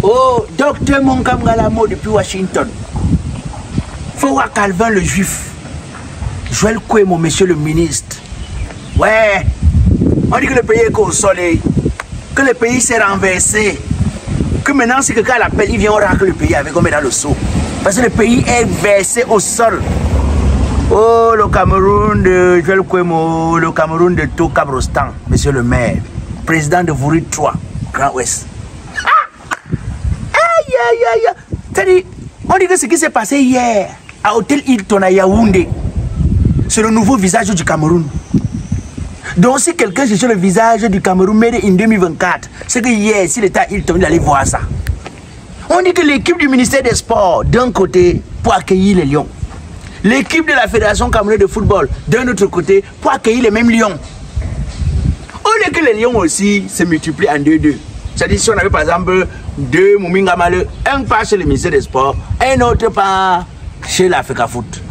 Oh, docteur Monkam Galamo depuis Washington. Faut voir Calvin le juif. Joël Kouemo, monsieur le ministre. Ouais. On dit que le pays est au soleil. Que le pays s'est renversé. Que maintenant, c'est que quand elle appelle, il vient, on racle le pays avec, on met dans le seau. Parce que le pays est versé au sol. Oh, le Cameroun de Joël Kouemo, le Cameroun de Tokabrostan, monsieur le maire. Président de Vouri 3, Grand Ouest. C'est-à-dire, on dit que ce qui s'est passé hier à Hôtel Hilton à Yaoundé, c'est le nouveau visage du Cameroun. Donc si quelqu'un cherche le visage du Cameroun made in 2024, c'est que hier, si l'État Hilton, il allait voir ça. On dit que l'équipe du ministère des Sports, d'un côté, pour accueillir les Lions. L'équipe de la Fédération camerounaise de football, d'un autre côté, pour accueillir les mêmes Lions. On dit que les Lions aussi se multiplient en 2-2. C'est-à-dire si on avait par exemple 2 Mouminga Maleu, un part chez le ministère des Sports, un autre part chez l'Africa Foot.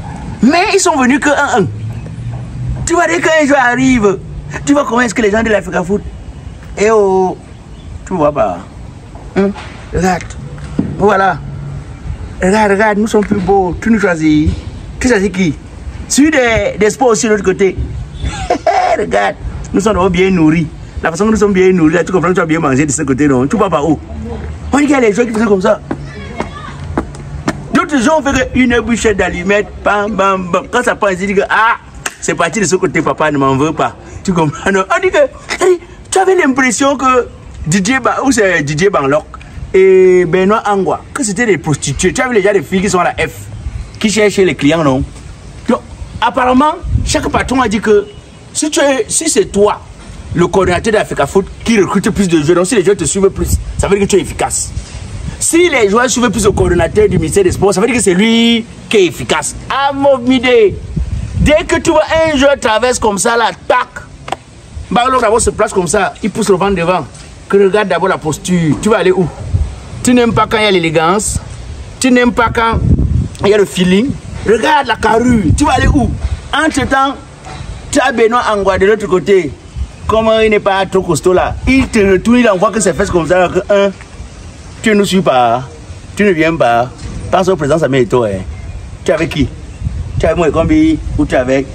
Mais ils sont venus que 1-1. Tu vois, dès qu'un joueur arrive, tu vois comment est-ce que les gens de l'Africa Foot, eh oh, tu vois pas. Regarde, voilà. Regarde, nous sommes plus beaux. Tu nous choisis. Tu choisis qui? Celui des sports aussi de l'autre côté. Regarde, nous sommes bien nourris. La façon que nous sommes bien nourris, là, tu comprends que tu as bien mangé de ce côté, non? Tu vois pas où? On dit qu'il y a les gens qui font comme ça. D'autres gens ont fait une bouchette d'allumettes, bam, bam, bam. Quand ça passe, ils disent que, ah, c'est parti de ce côté, papa ne m'en veut pas. Tu comprends? Non? On dit que, tu avais l'impression que Didier Banlock et Benoît Angwa, que c'était des prostituées. Tu avais déjà des filles qui sont à la F, qui cherchent les clients, non? Donc, apparemment, chaque patron a dit que, si c'est toi, le coordinateur d'Africa Foot qui recrute plus de joueurs, donc si les joueurs te suivent plus, ça veut dire que tu es efficace. Si les joueurs suivent plus le coordinateur du ministère des Sports, ça veut dire que c'est lui qui est efficace. À mon idée, dès que tu vois un joueur traverse comme ça, là, tac, Baglo d'abord se place comme ça, il pousse le vent devant. Que regarde d'abord la posture. Tu vas aller où? Tu n'aimes pas quand il y a l'élégance, tu n'aimes pas quand il y a le feeling. Regarde la carrure, tu vas aller où? Entre-temps, tu as Benoît Angwa de l'autre côté. Comme il n'est pas trop costaud là, il te retourne, il envoie que ses fesses comme ça. Que, tu ne nous suis pas, tu ne viens pas. Pense au président Samuel Eto'o. Tu es avec qui? Tu es avec moi et Combi ou tu es avec?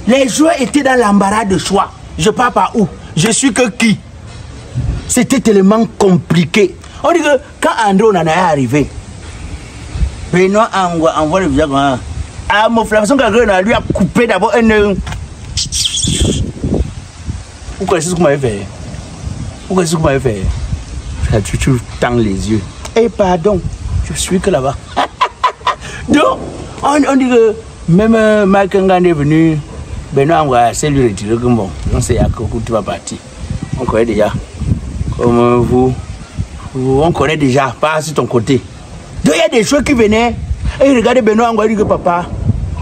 Les joueurs étaient dans l'embarras de choix. Je pars par où? Je suis que qui? C'était tellement compliqué. On dit que quand André Onana est arrivé, Benoît Angwa envoie le visage. Ah, mon frère, quelqu'un lui a coupé d'abord un. Vous connaissez ce que vous m'avez fait? Vous connaissez ce que vous m'avez fait? Tu tends les yeux. Eh pardon, je suis que là-bas. Donc, on dit que même Mike Ngande est venu, Benoît Angwa s'est lui retiré comme bon. On sait à quoi tu vas partir. On connaît déjà. Comme vous, on connaît déjà, pas sur ton côté. Donc il y a des choses qui venaient et regardez Benoît Angwa dit que papa,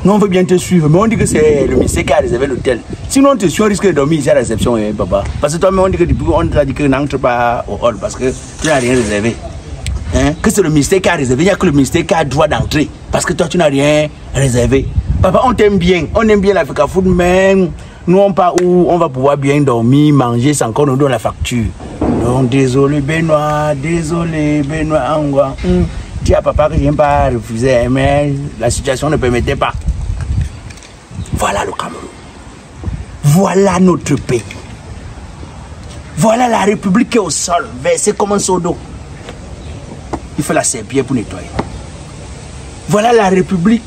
nous on veut bien te suivre, mais on dit que c'est le ministère qui a réservé l'hôtel. Sinon on te suit, on risque de dormir ici à la réception, papa. Parce que toi-même on dit que depuis on t'a dit que n'entre pas au hall parce que tu n'as rien réservé. Hein? Que c'est le ministère qui a réservé, il n'y a que le ministère qui a droit d'entrer. Parce que toi tu n'as rien réservé. Papa, on t'aime bien, on aime bien l'Africa Foot, mais nous on part où on va pouvoir bien dormir, manger sans qu'on nous donne la facture. Donc désolé Benoît Angwa. Tu as papa que je n'ai pas refusé, mais la situation ne permettait pas. Voilà le Cameroun. Voilà notre pays. Voilà la République qui est au sol, versée comme un seau d'eau. Il faut la serpiller pour nettoyer. Voilà la République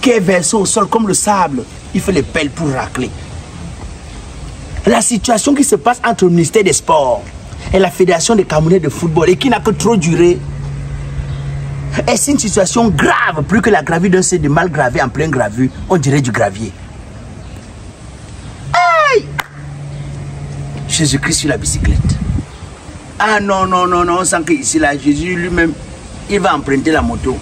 qui est versée au sol comme le sable. Il faut les pelles pour racler. La situation qui se passe entre le ministère des Sports et la Fédération des Camerounais de football et qui n'a que trop duré, est une situation grave, plus que la gravure d'un C de mal gravé en plein gravure, on dirait du gravier. Aïe! Jésus-Christ sur la bicyclette. Ah non, on sent qu'ici, là, Jésus lui-même, il va emprunter la moto.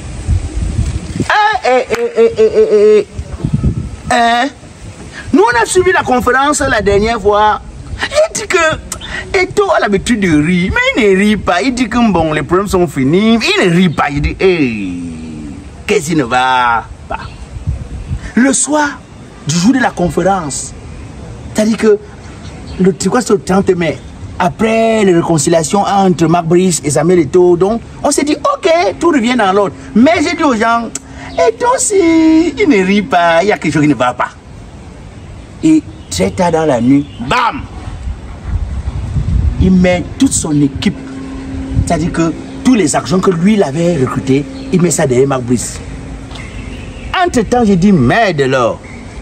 Nous, on a suivi la conférence la dernière fois. Il dit que Eto'o a l'habitude de rire, mais il ne rit pas. Il dit que bon, les problèmes sont finis. Il ne rit pas. Il dit, hey, qu'est-ce qui ne va pas? Le soir du jour de la conférence, c'est-à-dire que le 30 mai, après les réconciliations entre Marc Brice et Samuel Eto'o, donc on s'est dit, ok, tout revient dans l'ordre. Mais j'ai dit aux gens, Eto'o, si il ne rit pas, il y a quelque chose qui ne va pas. Et très tard dans la nuit, bam, il met toute son équipe, c'est-à-dire que tous les argents que lui, il avait recrutés, il met ça derrière Marc Brice. Entre-temps, j'ai dit, merde alors,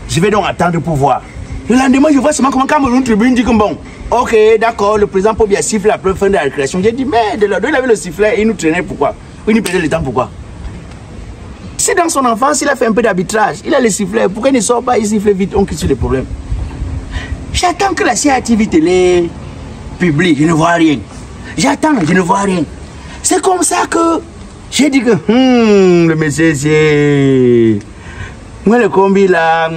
je vais donc attendre pour voir. Le lendemain, je vois seulement comment Cameroun Tribune dit que bon, ok, d'accord, le président Pobia siffle après la fin de la récréation. J'ai dit, merde alors, il avait le sifflet et il nous traînait pourquoi? Il nous perdait le temps pourquoi? C'est dans son enfance, il a fait un peu d'arbitrage, il a le sifflet, pourquoi il ne sort pas, il siffle vite, on quitte sur les problèmes. J'attends que la CATV télé publie, je ne vois rien. J'attends, je ne vois rien. C'est comme ça que j'ai dit que, le monsieur, c'est... Moi, le combi, là...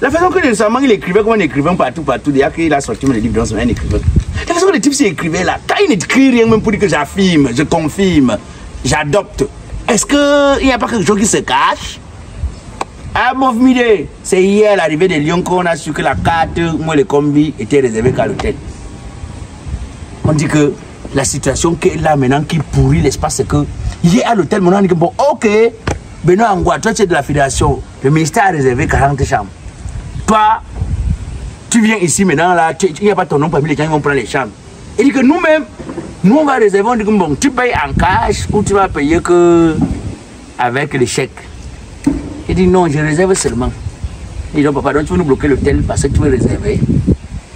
La façon que récemment, il écrivait comme un écrivain partout, déjà qu'il a sorti mes livres dans son écrivain. La façon que le type s'écrivait là, quand il n'écrit rien même pour dire que j'affirme, je confirme, j'adopte, est-ce qu'il n'y a pas quelque chose qui se cache? Ah, mon idée, c'est hier l'arrivée de Lyon qu'on a su que la carte, moi, le combi, était réservée qu'à l'hôtel. On dit que la situation qui est là maintenant, qui pourrit l'espace, c'est que, il est à l'hôtel, maintenant, on dit que bon, ok, Benoît Angoua, toi, tu es de la fédération, le ministère a réservé 40 chambres. Toi, tu viens ici maintenant, là, il n'y a pas ton nom parmi les gens qui vont prendre les chambres. Il dit que nous-mêmes, nous, on va réserver, on dit que bon, tu payes en cash ou tu vas payer que avec les chèques. Il dit non, je réserve seulement. Il dit non, papa, donc tu veux nous bloquer l'hôtel parce que tu veux réserver.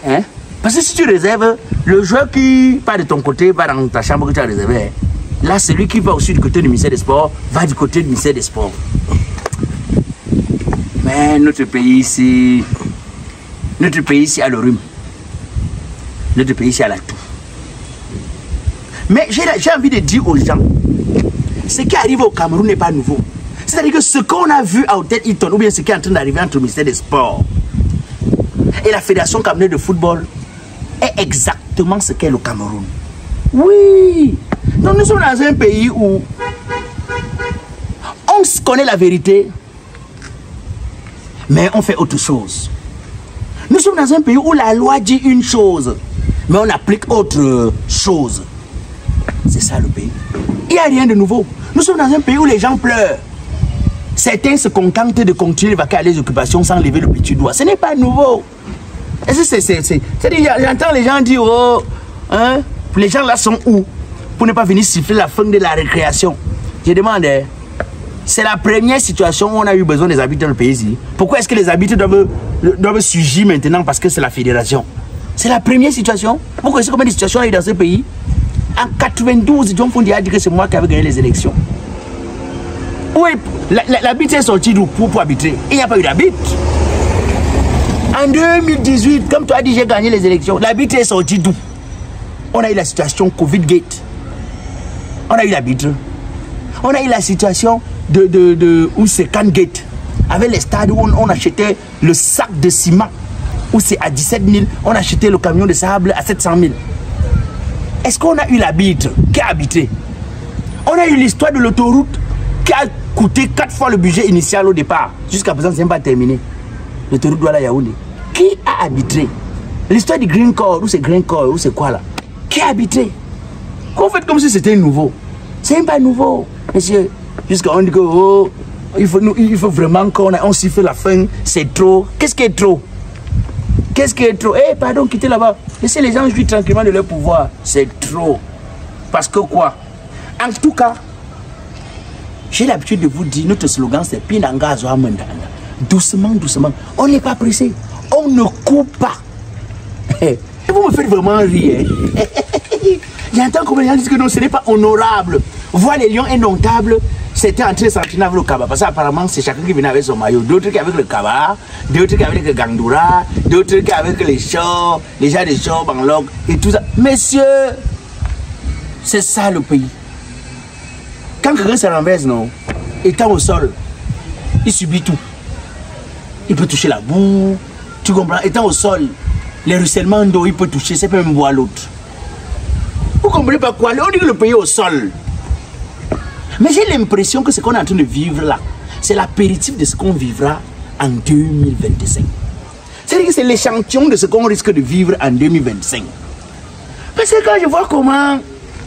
Hein? Parce que si tu réserves, le joueur qui part de ton côté va dans ta chambre que tu as réservée. Là, celui qui va aussi du côté du ministère des Sports va du côté du ministère des Sports. Mais notre pays ici a le rhume. Notre pays ici a la toux. Mais j'ai envie de dire aux gens, ce qui arrive au Cameroun n'est pas nouveau. C'est-à-dire que ce qu'on a vu à Hôtel Hilton, ou bien ce qui est en train d'arriver entre le ministère des Sports et la Fédération camerounaise de football, est exactement ce qu'est le Cameroun. Oui. Donc nous sommes dans un pays où on connaît la vérité, mais on fait autre chose. Nous sommes dans un pays où la loi dit une chose, mais on applique autre chose. C'est ça le pays. Il n'y a rien de nouveau. Nous sommes dans un pays où les gens pleurent. Certains se contentent de continuer de vaquer à les occupations sans lever le petit doigt. Ce n'est pas nouveau. C'est-à-dire, j'entends les gens dire, oh, hein, les gens là sont où pour ne pas venir siffler la fin de la récréation. Je demande, c'est la première situation où on a eu besoin des arbitres dans le pays ici. Pourquoi est-ce que les arbitres doivent surgir maintenant parce que c'est la fédération? C'est la première situation. Vous connaissez combien de situations il y a eu dans ce pays? En 92, John Fondi a dit que c'est moi qui avais gagné les élections. Oui, l'arbitre est sorti d'où pour arbitrer? Il n'y a pas eu d'arbitre. En 2018, comme tu as dit, j'ai gagné les élections. L'arbitre est sorti d'où? On a eu la situation Covid-Gate. On a eu l'arbitre. On a eu la situation où c'est Can-Gate. Avec les stades où on achetait le sac de ciment. Où c'est à 17 000. On achetait le camion de sable à 700 000. Est-ce qu'on a eu l'arbitre qui a arbitré? On a eu l'histoire de l'autoroute qui a coûté 4 fois le budget initial au départ. Jusqu'à présent, c'est même pas terminé. L'autoroute Douala-Yaoundé. Qui a arbitré? L'histoire du Green Corps, où c'est Green Corps, où c'est quoi là? Qui a arbitré? Qu'on fait comme si c'était nouveau. C'est même pas nouveau, monsieur. Jusqu'à on dit que oh, il faut vraiment qu'on siffle la fin, c'est trop. Qu'est-ce qui est trop? Qu'est-ce qui est trop? Eh, pardon, quittez là-bas. Laissez les gens jouir tranquillement de leur pouvoir. C'est trop. Parce que quoi? En tout cas, j'ai l'habitude de vous dire, notre slogan c'est Pinanga Zoamenda. Doucement, doucement. On n'est pas pressé. On ne coupe pas. Et vous me faites vraiment rire. J'entends comme les gens disent que non, ce n'est pas honorable. Voir les lions indomptables, c'était en train de s'entraîner avec le Kaba. Parce qu'apparemment, c'est chacun qui venait avec son maillot. D'autres qui avec le Kaba, d'autres qui avec le Gandoura, d'autres qui avec les chors, les gens des chors, Banglog, et tout ça. Messieurs, c'est ça le pays. Quand quelqu'un se renverse, non, étant au sol, il subit tout. Il peut toucher la boue, tu comprends? Étant au sol, les ruissellements d'eau, il peut toucher, c'est pas même boire l'autre. Vous comprenez pas quoi? On dit que le pays est au sol. Mais j'ai l'impression que ce qu'on est en train de vivre là, c'est l'apéritif de ce qu'on vivra en 2025. C'est-à-dire que c'est l'échantillon de ce qu'on risque de vivre en 2025. Parce que quand je vois comment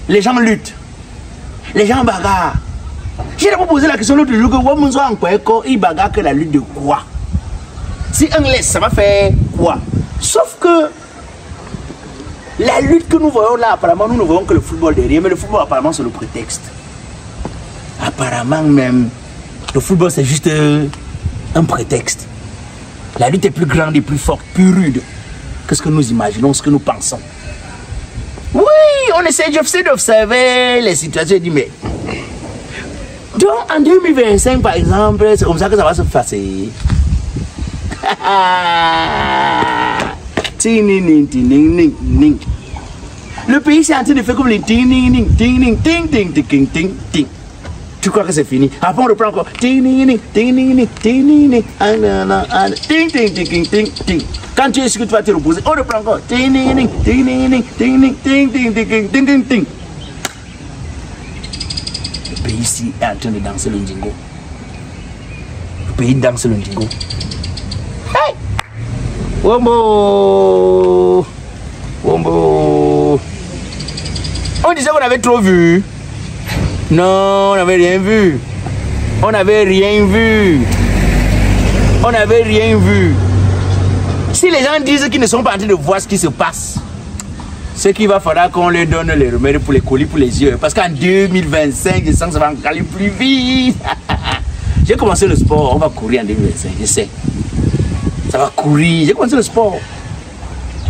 les gens luttent, les gens bagarrent, j'ai d'abord posé la question l'autre jour que il bagarre que la lutte de quoi? Si un laisse, ça va faire quoi? Sauf que la lutte que nous voyons là, apparemment, nous ne voyons que le football derrière, mais le football, apparemment, c'est le prétexte. Apparemment, même, le football, c'est juste un prétexte. La lutte est plus grande et plus forte, plus rude que ce que nous imaginons, ce que nous pensons. Oui, on essaie d'observer les situations et dit, mais. Donc, en 2025, par exemple, c'est comme ça que ça va se passer. Le pays c'est en train de faire comme les ting ting ting ting ting ting ting ting ting. Tu crois que c'est fini? Après on reprend encore ting ting ting ting ting ting ting ting ting. Quand tu es sûr que tu vas te reposer, on reprend encore ting ting ting ting ting ting ting ting ting. Le pays ici est en train de danser le ndingo. Le pays danse le ndingo. Hey! Wombo! Wombo! On disait qu'on avait trop vu. Non, on n'avait rien vu. On n'avait rien vu. On n'avait rien vu. Si les gens disent qu'ils ne sont pas en train de voir ce qui se passe, c'est qu'il va falloir qu'on leur donne les remèdes pour les colis, pour les yeux. Parce qu'en 2025, je sens que ça va aller plus vite. J'ai commencé le sport, on va courir en 2025, je sais. Ça va courir. J'ai commencé le sport.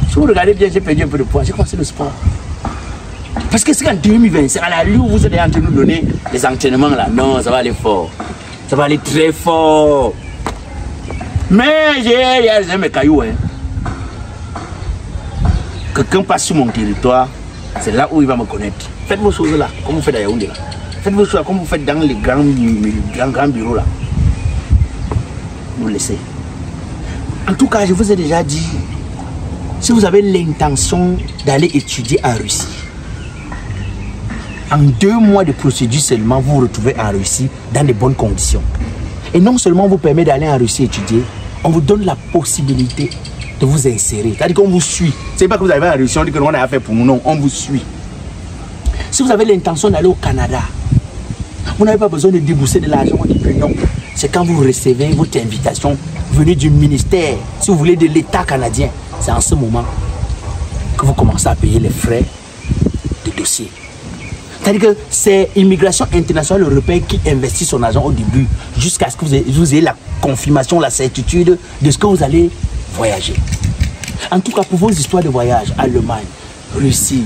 Si vous regardez bien, j'ai perdu un peu de poids. J'ai commencé le sport. Parce que c'est qu'en 2025, à la rue où vous êtes en train de nous donner les entraînements là, non, ça va aller fort. Ça va aller très fort. Mais j'ai mes cailloux. Hein. Quelqu'un passe sur mon territoire, c'est là où il va me connaître. Faites vos choses là, comme vous faites à Yaoundé là. Faites vos choses comme vous faites dans les grands bureaux là. Vous laissez. En tout cas, je vous ai déjà dit, si vous avez l'intention d'aller étudier en Russie, en 2 mois de procédure seulement, vous vous retrouvez en Russie dans de bonnes conditions. Et non seulement on vous permet d'aller en Russie étudier, on vous donne la possibilité de vous insérer. C'est-à-dire qu'on vous suit. Ce n'est pas que vous arrivez en Russie, on dit que l'on a fait pour nous. Non, on vous suit. Si vous avez l'intention d'aller au Canada, vous n'avez pas besoin de débourser de l'argent au début, non. C'est quand vous recevez votre invitation venue du ministère, si vous voulez, de l'État canadien. C'est en ce moment que vous commencez à payer les frais de dossier. C'est-à-dire que c'est Immigration Internationale Européenne qui investit son argent au début jusqu'à ce que vous ayez la confirmation, la certitude de ce que vous allez voyager. En tout cas, pour vos histoires de voyage, Allemagne, Russie,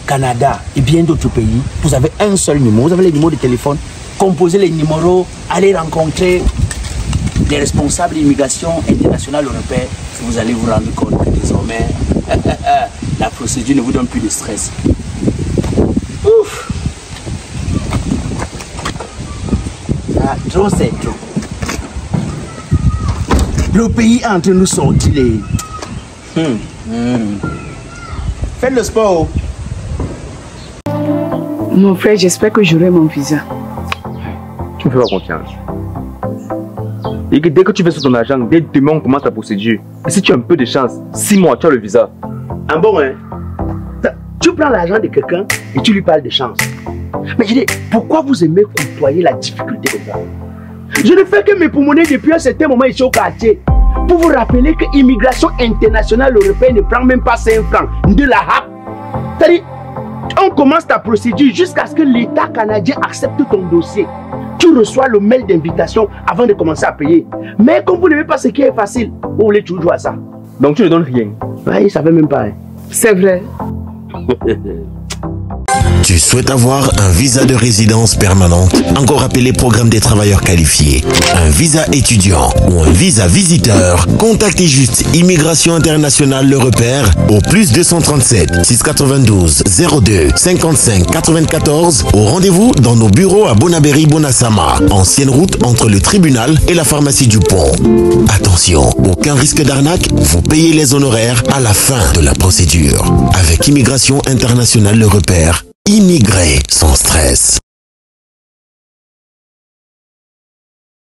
Canada et bien d'autres pays, vous avez un seul numéro, vous avez les numéros de téléphone, composez les numéros, allez rencontrer les responsables de l'immigration internationale européenne, vous allez vous rendre compte que désormais, la procédure ne vous donne plus de stress. Ouf! Ah, trop c'est trop. Le pays est en train de nous sortir les... Faites le sport. Mon frère, j'espère que j'aurai mon visa. Tu me fais pas confiance. Et que dès que tu fais sur ton argent, dès demain on commence la procédure. Et si tu as un peu de chance, 6 mois, tu as le visa. Ah bon, hein? Tu prends l'argent de quelqu'un et tu lui parles de chance. Mais je dis, pourquoi vous aimez côtoyer la difficulté comme ça? Je ne fais que me promener depuis un certain moment ici au quartier pour vous rappeler que l'immigration internationale européenne ne prend même pas 5 francs de la HAP. C'est-à-dire, on commence ta procédure jusqu'à ce que l'État canadien accepte ton dossier. Tu reçois le mail d'invitation avant de commencer à payer. Mais comme vous n'aimez pas ce qui est facile, vous voulez toujours à ça. Donc tu ne donnes rien. Ouais, il ne savait même pas. Hein. C'est vrai. Tu souhaites avoir un visa de résidence permanente, encore appelé programme des travailleurs qualifiés, un visa étudiant ou un visa visiteur? Contactez juste Immigration Internationale Le Repère au plus 237 692 02 55 94 au rendez-vous dans nos bureaux à Bonabéry Bonasama, ancienne route entre le tribunal et la pharmacie du Pont. Attention, aucun risque d'arnaque, vous payez les honoraires à la fin de la procédure. Avec Immigration Internationale Le Repère, immigrer sans stress.